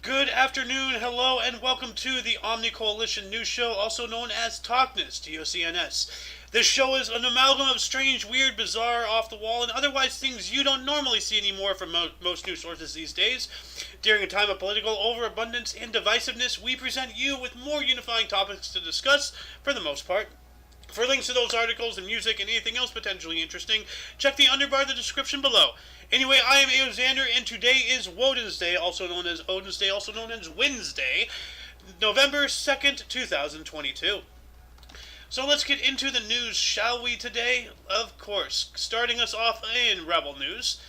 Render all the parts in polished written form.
Good afternoon, hello, and welcome to the OMNI Coalition News Show, also known as TOCNS, TOCNS. This show is an amalgam of strange, weird, bizarre, off-the-wall, and otherwise things you don't normally see anymore from most news sources these days. During a time of political overabundance and divisiveness, we present you with more unifying topics to discuss, for the most part. For links to those articles and music and anything else potentially interesting, check the underbar in the description below. Anyway, I am Eozander, and today is Woden's Day, also known as Odin's Day, also known as Wednesday, November 2nd, 2022. So let's get into the news, shall we, today? Of course. Starting us off in Rebel News.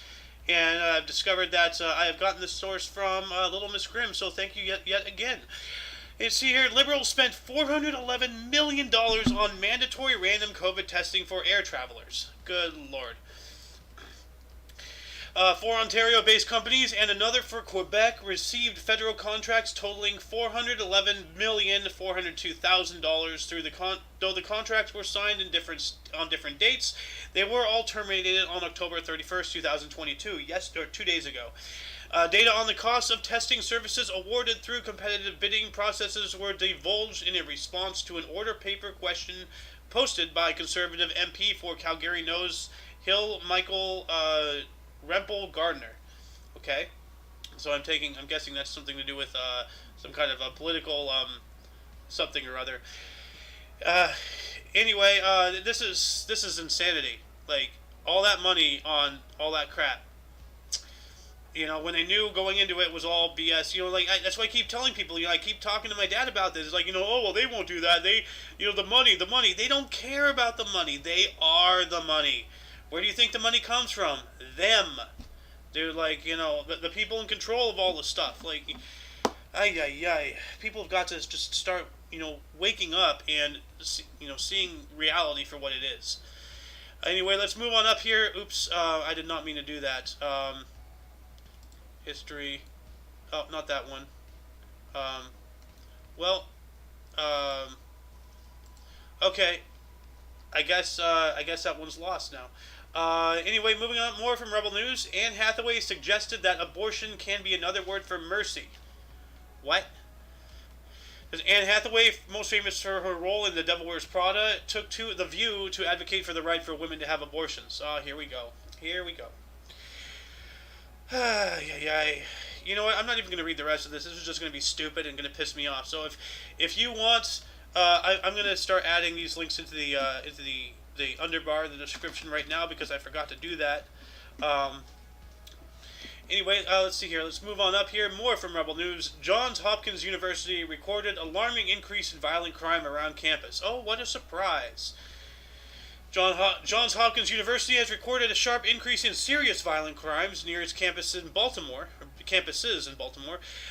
And I've discovered that I have gotten this source from Little Miss Grimm, so thank you yet again. You see here, Liberals spent $411 million on mandatory random COVID testing for air travelers. Good Lord. Four Ontario-based companies and another for Quebec received federal contracts totaling $411,402,000 though the contracts were signed on different dates. They were all terminated on October 31st, 2022, or 2 days ago. Data on the cost of testing services awarded through competitive bidding processes were divulged in a response to an order paper question posted by Conservative MP for Calgary Nose Hill Michael Rempel Gardner. Okay, so I'm guessing that's something to do with some kind of a political something or other. Anyway, this is insanity. Like, all that money on all that crap. You know, when they knew going into it was all BS. You know, that's why I keep telling people. You know, I keep talking to my dad about this. It's like, oh well, they won't do that. The money. They don't care about the money. They are the money. Where do you think the money comes from? Them. They're like, the people in control of all the stuff. Like, ay. People have got to just start, waking up and, seeing reality for what it is. Anyway, let's move on up here. Oops, I did not mean to do that. History. Oh, not that one. Well, okay. I guess that one's lost now. Anyway, moving on, more from Rebel News. Anne Hathaway suggested that abortion can be another word for mercy. What? Because Anne Hathaway, most famous for her role in The Devil Wears Prada, took to The View to advocate for the right for women to have abortions. Here we go. You know what? I'm not even going to read the rest of this. This is just going to be stupid and going to piss me off. So if you want, I'm going to start adding these links into the underbar, the description right now, because I forgot to do that. Anyway, let's see here. Let's move on up here. More from Rebel News. Johns Hopkins University recorded alarming increase in violent crime around campus. Oh, what a surprise. Johns Hopkins University has recorded a sharp increase in serious violent crimes near its campuses in Baltimore.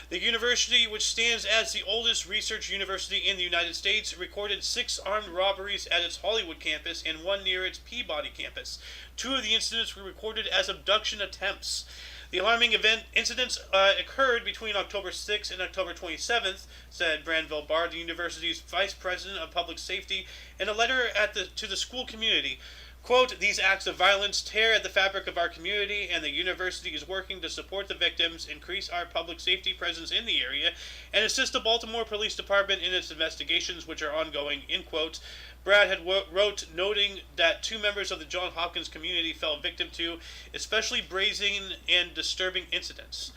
The university, which stands as the oldest research university in the United States, recorded 6 armed robberies at its Hollywood campus and 1 near its Peabody campus. 2 of the incidents were recorded as abduction attempts. The alarming incidents occurred between October 6th and October 27th, said Branville Barr, the university's vice president of public safety, in a letter to the school community. Quote, "These acts of violence tear at the fabric of our community, and the university is working to support the victims, increase our public safety presence in the area, and assist the Baltimore Police Department in its investigations, which are ongoing," end quote. Brad had wrote, noting that 2 members of the Johns Hopkins community fell victim to especially brazen and disturbing incidents.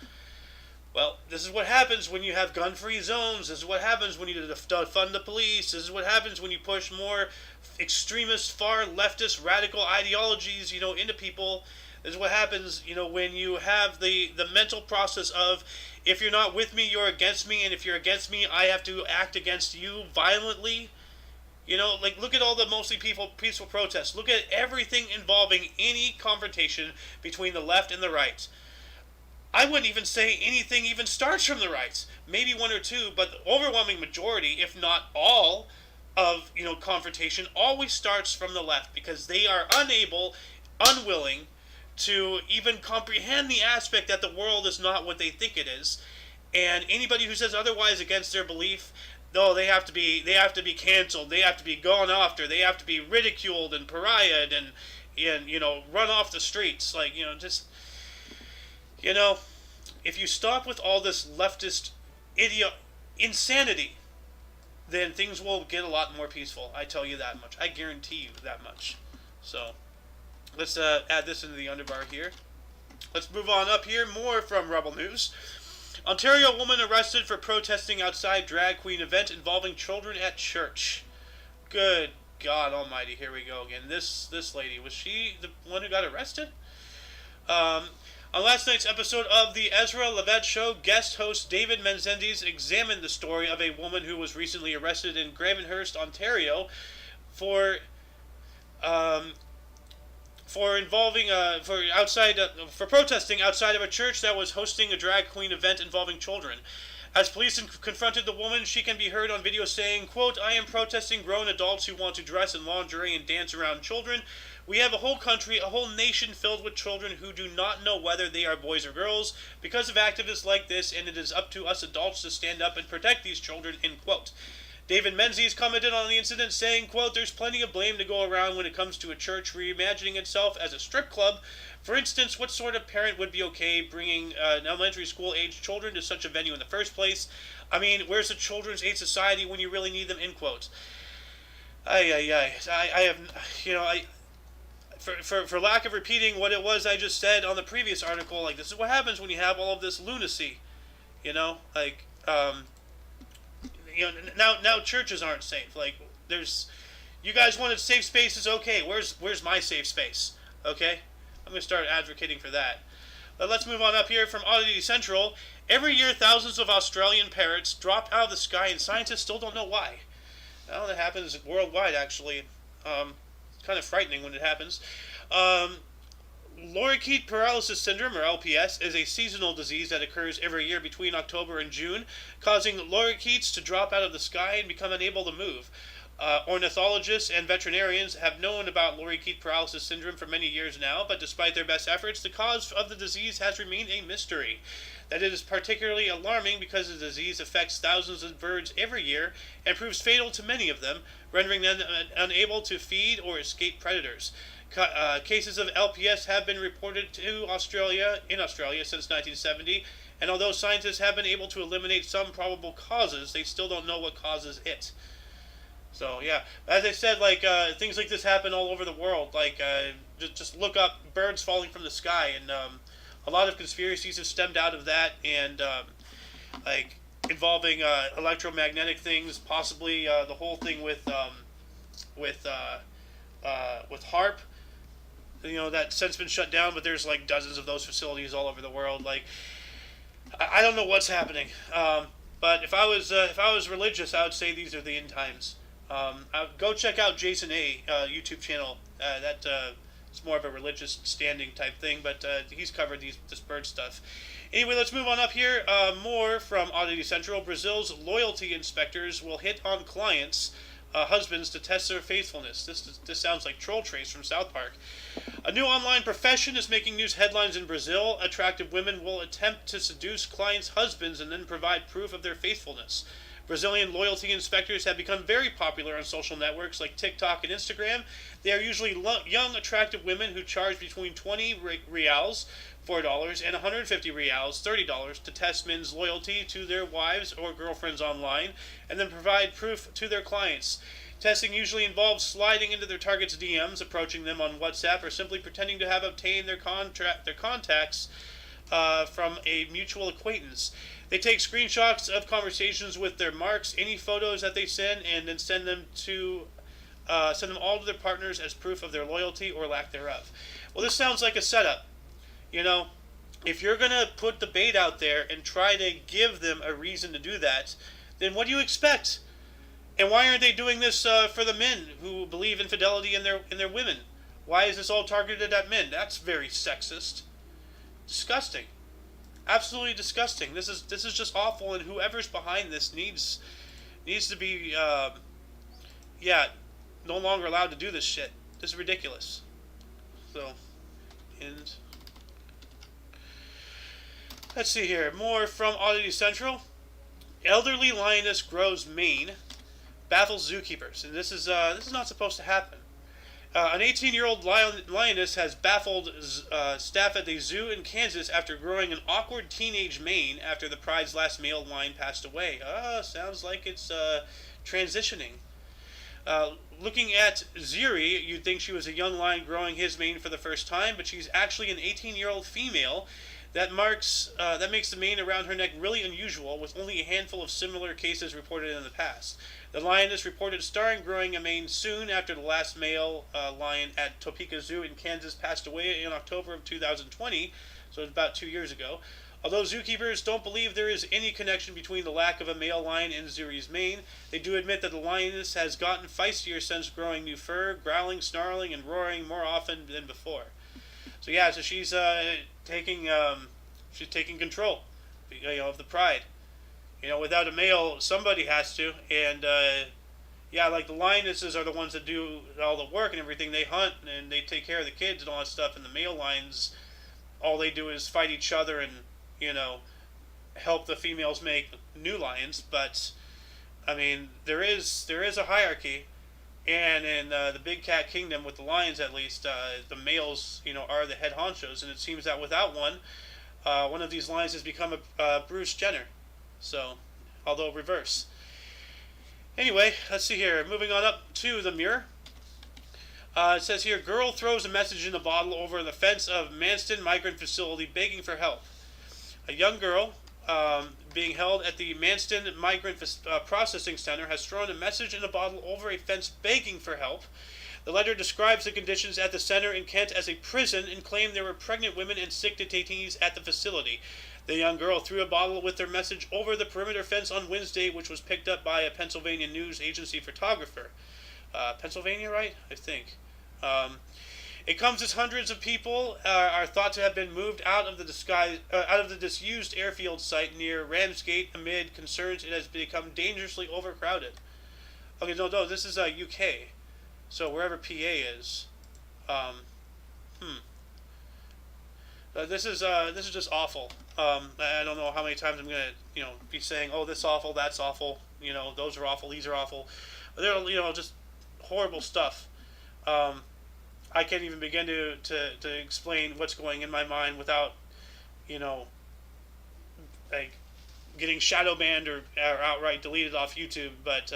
Well, this is what happens when you have gun-free zones. This is what happens when you defund the police. This is what happens when you push more extremist, far leftist, radical ideologies, into people. This is what happens, when you have the mental process of, if you're not with me, you're against me, and if you're against me, I have to act against you violently. Look at all the mostly peaceful protests. Look at everything involving any confrontation between the left and the right. I wouldn't even say anything even starts from the right. Maybe 1 or 2, but the overwhelming majority, if not all, of confrontation always starts from the left, because they are unwilling to even comprehend the aspect that the world is not what they think it is, and anybody who says otherwise against their belief, no, they have to be canceled. They have to be gone after. They have to be ridiculed and pariahed and run off the streets. if you stop with all this leftist insanity, then things will get a lot more peaceful. I tell you that much. I guarantee you that much. So, let's add this into the underbar here. Let's move on up here. More from Rebel News. Ontario woman arrested for protesting outside drag queen event involving children at church. Good God Almighty! Here we go again. This lady, was she the one who got arrested? On last night's episode of the Ezra Levette Show, guest host David Menzies examined the story of a woman who was recently arrested in Gravenhurst, Ontario, for protesting outside of a church that was hosting a drag queen event involving children. As police confronted the woman, she can be heard on video saying, quote, "I am protesting grown adults who want to dress in lingerie and dance around children. We have a whole country, a whole nation filled with children who do not know whether they are boys or girls because of activists like this, and it is up to us adults to stand up and protect these children," end quote. David Menzies commented on the incident saying, quote, "There's plenty of blame to go around when it comes to a church reimagining itself as a strip club. For instance, what sort of parent would be okay bringing elementary school-aged children to such a venue in the first place? I mean, where's the Children's Aid Society when you really need them?" End quote. For lack of repeating what it was I just said on the previous article, like, this is what happens when you have all of this lunacy, now churches aren't safe. Like, you guys wanted safe spaces, okay, where's my safe space? Okay, I'm going to start advocating for that. But let's move on up here from Oddity Central. Every year, thousands of Australian parrots drop out of the sky, and scientists still don't know why. Well, that happens worldwide, actually. Kind of frightening when it happens. Lorikeet paralysis syndrome, or LPS, is a seasonal disease that occurs every year between October and June, causing lorikeets to drop out of the sky and become unable to move. Ornithologists and veterinarians have known about lorikeet paralysis syndrome for many years now, but despite their best efforts, the cause of the disease has remained a mystery. That it is particularly alarming because the disease affects thousands of birds every year and proves fatal to many of them, rendering them unable to feed or escape predators. Cases of LPS have been reported in Australia since 1970, and although scientists have been able to eliminate some probable causes, they still don't know what causes it. So, yeah, as I said, things like this happen all over the world. Just look up birds falling from the sky, and a lot of conspiracies have stemmed out of that, and involving electromagnetic things, possibly the whole thing with HARP. That's since been shut down, but there's dozens of those facilities all over the world. I don't know what's happening, but if I was religious, I would say these are the end times. Go check out Jason A. YouTube channel. It's more of a religious standing type thing, but he's covered this bird stuff. Anyway, let's move on up here. More from Oddity Central. Brazil's loyalty inspectors will hit on clients' husbands to test their faithfulness. This sounds like Troll Trace from South Park. A new online profession is making news headlines in Brazil. Attractive women will attempt to seduce clients' husbands and then provide proof of their faithfulness. Brazilian loyalty inspectors have become very popular on social networks like TikTok and Instagram. They are usually young, attractive women who charge between 20 reals, $4, and 150 reals, $30, to test men's loyalty to their wives or girlfriends online, and then provide proof to their clients. Testing usually involves sliding into their target's DMs, approaching them on WhatsApp, or simply pretending to have obtained their contacts from a mutual acquaintance. They take screenshots of conversations with their marks, any photos that they send, and then send them all to their partners as proof of their loyalty or lack thereof. Well, this sounds like a setup. If you're going to put the bait out there and try to give them a reason to do that, then what do you expect? And why aren't they doing this for the men who believe in fidelity in their women? Why is this all targeted at men? That's very sexist. Disgusting. Absolutely disgusting. This is just awful, and whoever's behind this needs to be no longer allowed to do this shit. This is ridiculous. So, and let's see here. More from Oddity Central. Elderly lioness grows mane, baffles zookeepers, and this is not supposed to happen. An 18-year-old lioness has baffled staff at a zoo in Kansas after growing an awkward teenage mane after the pride's last male lion passed away. Sounds like it's transitioning. Looking at Ziri, you'd think she was a young lion growing his mane for the first time, but she's actually an 18-year-old female. That makes the mane around her neck really unusual, with only a handful of similar cases reported in the past. The lioness reported starting growing a mane soon after the last male lion at Topeka Zoo in Kansas passed away in October of 2020, so it was about 2 years ago. Although zookeepers don't believe there is any connection between the lack of a male lion and Zuri's mane, they do admit that the lioness has gotten feistier since growing new fur, growling, snarling, and roaring more often than before. So yeah, so she's taking control, of the pride. Without a male, somebody has to, and like the lionesses are the ones that do all the work and everything. They hunt and they take care of the kids and all that stuff, and the male lions, all they do is fight each other and help the females make new lions. But I mean, there is a hierarchy, and in the big cat kingdom, with the lions at least, the males are the head honchos, and it seems that without one of these lions has become a Bruce Jenner. So, although reverse. Anyway, let's see here. Moving on up to the Mirror. It says here, girl throws a message in a bottle over the fence of Manston migrant facility begging for help. A young girl being held at the Manston Migrant Processing Center has thrown a message in a bottle over a fence begging for help. The letter describes the conditions at the center in Kent as a prison and claimed there were pregnant women and sick detainees at the facility. The young girl threw a bottle with their message over the perimeter fence on Wednesday, which was picked up by a Pennsylvania news agency photographer. Pennsylvania, right? I think. It comes as hundreds of people are thought to have been moved out of the disused airfield site near Ramsgate amid concerns it has become dangerously overcrowded. Okay, no, this is UK, so wherever PA is. This is just awful. I don't know how many times I'm gonna be saying, oh, this awful, that's awful. Those are awful, these are awful. They're just horrible stuff. I can't even begin to explain what's going in my mind without, like getting shadow banned or outright deleted off YouTube. But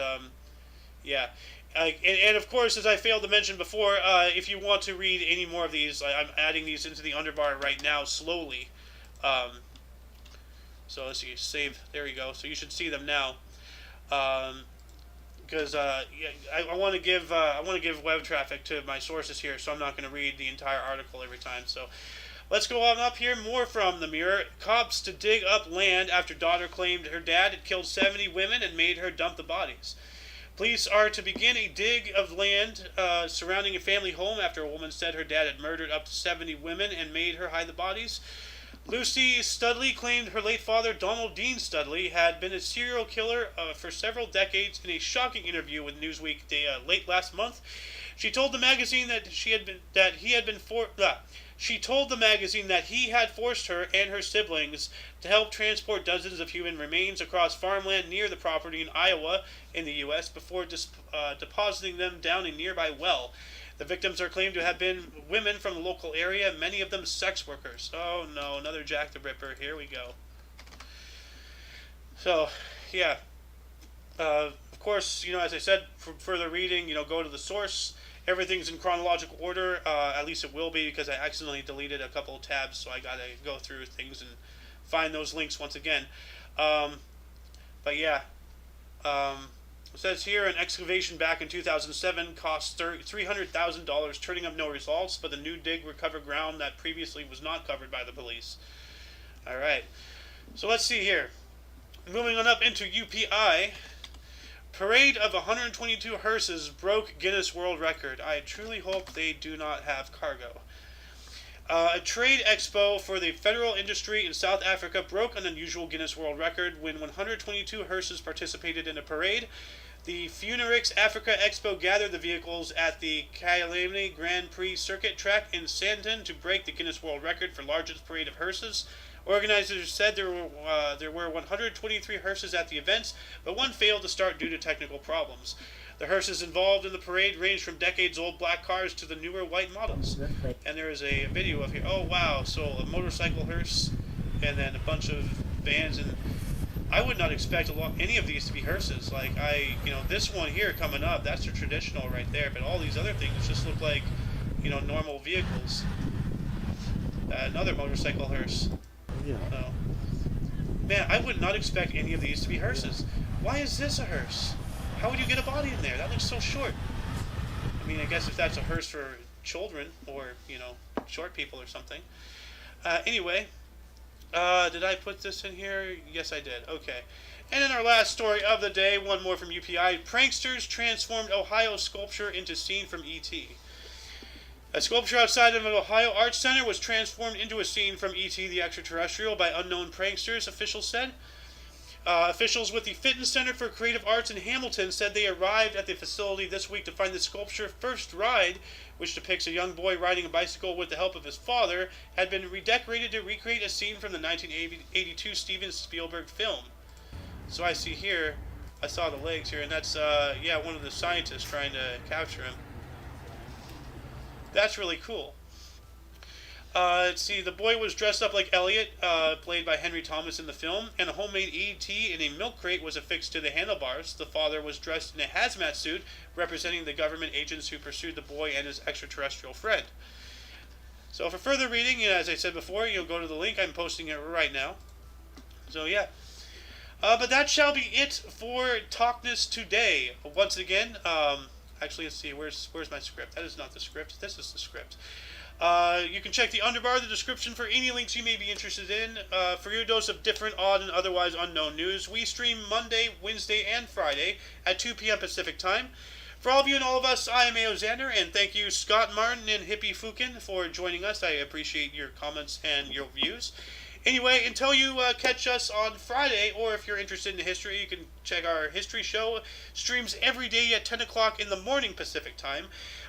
yeah. And of course, as I failed to mention before, if you want to read any more of these, I'm adding these into the underbar right now slowly. So let's see, save. There we go. So you should see them now. Because I want to give web traffic to my sources here, so I'm not going to read the entire article every time. So let's go on up here. More from the Mirror. Cops to dig up land after daughter claimed her dad had killed 70 women and made her dump the bodies. Police are to begin a dig of land surrounding a family home after a woman said her dad had murdered up to 70 women and made her hide the bodies. Lucy Studley claimed her late father, Donald Dean Studley, had been a serial killer for several decades. In a shocking interview with Newsweek late last month, she told the magazine that he had forced her and her siblings to help transport dozens of human remains across farmland near the property in Iowa in the U.S. before depositing them down a nearby well. The victims are claimed to have been women from the local area, many of them sex workers. Oh no, another Jack the Ripper. Here we go. So, yeah. Of course, as I said, for further reading, go to the source. Everything's in chronological order. At least it will be, because I accidentally deleted a couple of tabs, so I gotta go through things and find those links once again. But yeah. It says here, an excavation back in 2007 cost $300,000, turning up no results, but the new dig recovered ground that previously was not covered by the police. Alright, so let's see here. Moving on up into UPI. Parade of 122 hearses broke Guinness World Record. I truly hope they do not have cargo. A trade expo for the federal industry in South Africa broke an unusual Guinness World Record when 122 hearses participated in a parade. The Funarix Africa Expo gathered the vehicles at the Kyalami Grand Prix circuit track in Sandton to break the Guinness World Record for largest parade of hearses, Organizers said there were 123 hearses at the events, but one failed to start due to technical problems. The hearses involved in the parade ranged from decades-old black cars to the newer white models. And there is a video of here. Oh wow! So a motorcycle hearse, and then a bunch of vans, and I would not expect any of these to be hearses. Like this one here coming up, that's a traditional right there. But all these other things just look like, normal vehicles. Another motorcycle hearse. Yeah. Oh. Man, I would not expect any of these to be hearses. Why is this a hearse? How would you get a body in there? That looks so short. I mean, I guess if that's a hearse for children or, short people or something. Anyway, did I put this in here? Yes, I did. Okay. And in our last story of the day, one more from UPI. Pranksters transformed Ohio sculpture into scene from E.T. A sculpture outside of an Ohio Arts Center was transformed into a scene from E.T. the Extraterrestrial by unknown pranksters, officials said. Officials with the Fitness Center for Creative Arts in Hamilton said they arrived at the facility this week to find the sculpture First Ride, which depicts a young boy riding a bicycle with the help of his father, had been redecorated to recreate a scene from the 1982 Steven Spielberg film. So I see here, I saw the legs here, and that's, one of the scientists trying to capture him. That's really cool. Let's see, the boy was dressed up like Elliot, played by Henry Thomas in the film, and a homemade E.T. in a milk crate was affixed to the handlebars. The father was dressed in a hazmat suit, representing the government agents who pursued the boy and his extraterrestrial friend. So for further reading, as I said before, you'll go to the link. I'm posting it right now. So yeah. But that shall be it for TOCNS today. Once again, actually, let's see, where's my script? That is not the script. This is the script. You can check the underbar of the description for any links you may be interested in. For your dose of different, odd, and otherwise unknown news, we stream Monday, Wednesday, and Friday at 2 p.m. Pacific Time. For all of you and all of us, I am A.O. Xander, and thank you, Scott Martin and Hippie Fukin, for joining us. I appreciate your comments and your views. Anyway, until you catch us on Friday, or if you're interested in history, you can check our history show. Streams every day at 10 o'clock in the morning Pacific Time.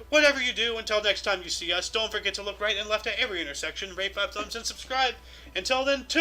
Whatever you do, until next time you see us, don't forget to look right and left at every intersection, rate 5 thumbs, and subscribe. Until then,